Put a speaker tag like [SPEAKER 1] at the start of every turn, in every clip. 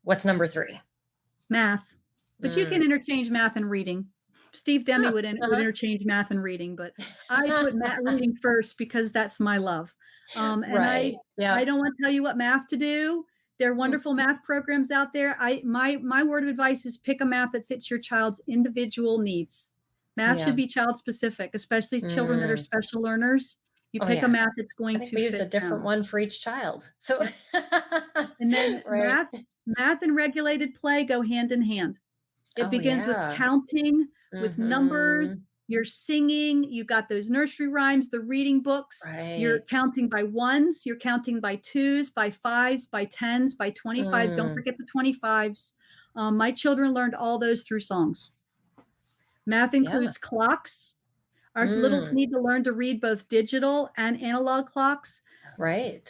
[SPEAKER 1] What's number 3?
[SPEAKER 2] Math. But you can interchange math and reading. Steve Demme would interchange math and reading, but I put reading first because that's my love. And
[SPEAKER 1] Right.
[SPEAKER 2] I don't want to tell you what math to do. There are wonderful math programs out there. My word of advice is pick a math that fits your child's individual needs. Math should be child specific, especially children that are special learners. You pick a math that's going to
[SPEAKER 1] we
[SPEAKER 2] fit
[SPEAKER 1] used a different
[SPEAKER 2] them.
[SPEAKER 1] one for each child. So
[SPEAKER 2] And then
[SPEAKER 1] right.
[SPEAKER 2] math and regulated play go hand in hand. It begins with counting, with numbers, you're singing, you got those nursery rhymes, the reading books, you're counting by ones, you're counting by twos, by fives, by tens, by 25s. Don't forget the 25s. My children learned all those through songs. Math includes clocks. Our littles need to learn to read both digital and analog clocks.
[SPEAKER 1] Right.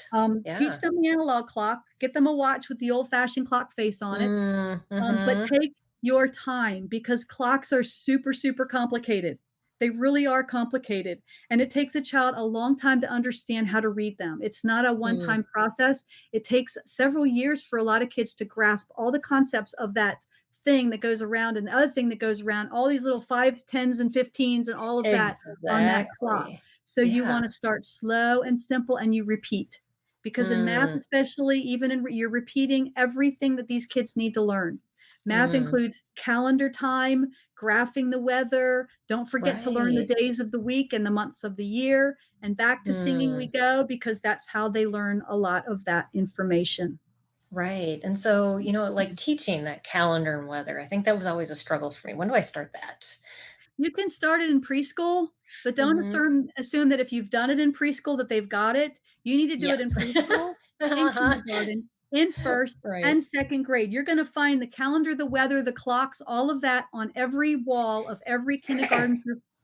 [SPEAKER 2] Teach them the analog clock, get them a watch with the old-fashioned clock face on it. But take your time, because clocks are super, super complicated. They really are complicated. And it takes a child a long time to understand how to read them. It's not a one-time process. It takes several years for a lot of kids to grasp all the concepts of that thing that goes around and the other thing that goes around, all these little 5s, 10s, and 15s and all of that on that clock. So you want to start slow and simple, and you repeat. Because in math, especially, even you're repeating everything that these kids need to learn. Math includes calendar time, graphing the weather. Don't forget to learn the days of the week and the months of the year. And back to singing we go, because that's how they learn a lot of that information.
[SPEAKER 1] Right. And so, like teaching that calendar and weather, I think that was always a struggle for me. When do I start that?
[SPEAKER 2] You can start it in preschool, but don't assume that if you've done it in preschool that they've got it. You need to do it in preschool, in kindergarten, in first and second grade. You're going to find the calendar, the weather, the clocks, all of that on every wall of every kindergarten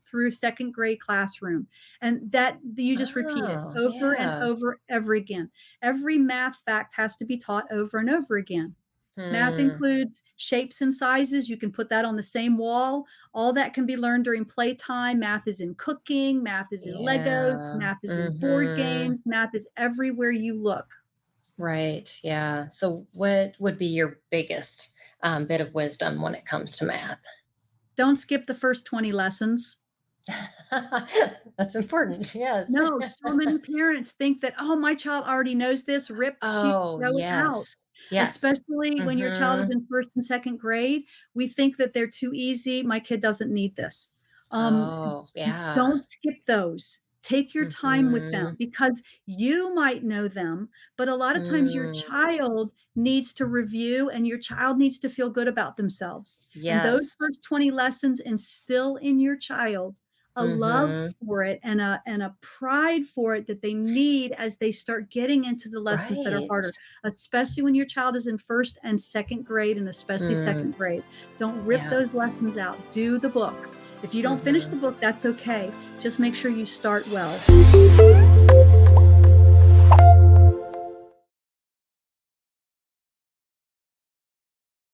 [SPEAKER 2] through second grade classroom. And that you just repeat it over and over every again. Every math fact has to be taught over and over again. Math includes shapes and sizes. You can put that on the same wall. All that can be learned during playtime. Math is in cooking. Math is in Legos. Math is in board games. Math is everywhere you look.
[SPEAKER 1] Right. Yeah. So what would be your biggest bit of wisdom when it comes to math?
[SPEAKER 2] Don't skip the first 20 lessons.
[SPEAKER 1] That's important. Yes.
[SPEAKER 2] No, so many parents think that, oh, my child already knows this. Rip, throw it out.
[SPEAKER 1] Yes.
[SPEAKER 2] Especially when your child is in first and second grade, we think that they're too easy. My kid doesn't need this. Don't skip those. Take your time with them, because you might know them, but a lot of times your child needs to review, and your child needs to feel good about themselves. And those first 20 lessons instill in your child a love for it and a pride for it that they need as they start getting into the lessons that are harder, especially when your child is in first and second grade, and especially second grade. Don't rip those lessons out. Do the book. If you don't finish the book, that's okay. Just make sure you start well.